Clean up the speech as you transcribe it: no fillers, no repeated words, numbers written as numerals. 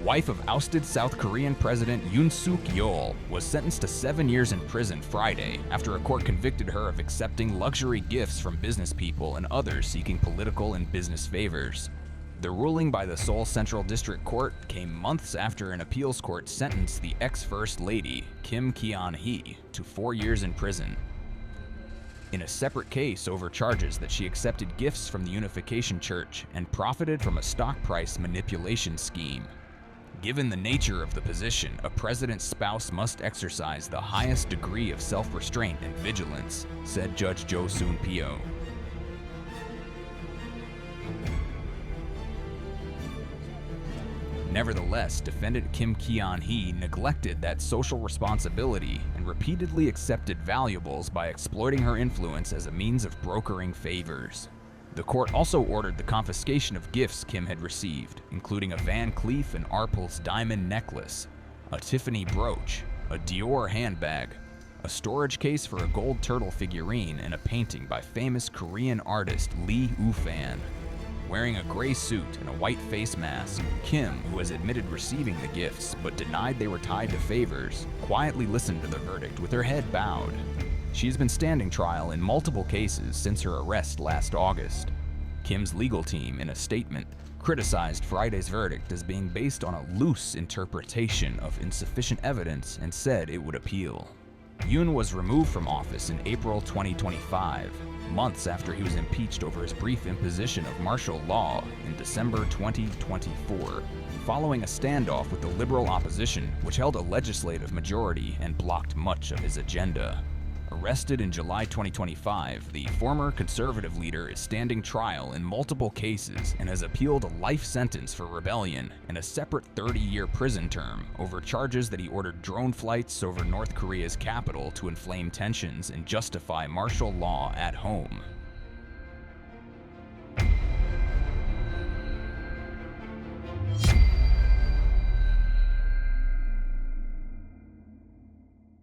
wife of ousted South Korean President Yoon Yeol was sentenced to 7 years in prison Friday after a court convicted her of accepting luxury gifts from business people and others seeking political and business favors. The ruling by the Seoul Central District Court came months after an appeals court sentenced the ex-First Lady, Kim Keon Hee, to 4 years in prison. In a separate case over charges that she accepted gifts from the Unification Church and profited from a stock price manipulation scheme. Given the nature of the position, a president's spouse must exercise the highest degree of self-restraint and vigilance, said Judge Jo Soon-pyo. Nevertheless, defendant Kim Keon Hee neglected that social responsibility and repeatedly accepted valuables by exploiting her influence as a means of brokering favors. The court also ordered the confiscation of gifts Kim had received, including a Van Cleef & Arpels diamond necklace, a Tiffany brooch, a Dior handbag, a storage case for a gold turtle figurine, and a painting by famous Korean artist Lee Woo-fan. Wearing a gray suit and a white face mask, Kim, who has admitted receiving the gifts but denied they were tied to favors, quietly listened to the verdict with her head bowed. She's been standing trial in multiple cases since her arrest last August. Kim's legal team, in a statement, criticized Friday's verdict as being based on a loose interpretation of insufficient evidence and said it would appeal. Yoon was removed from office in April 2025, months after he was impeached over his brief imposition of martial law in December 2024, following a standoff with the liberal opposition, which held a legislative majority and blocked much of his agenda. Arrested in July 2025, the former conservative leader is standing trial in multiple cases and has appealed a life sentence for rebellion and a separate 30-year prison term over charges that he ordered drone flights over North Korea's capital to inflame tensions and justify martial law at home.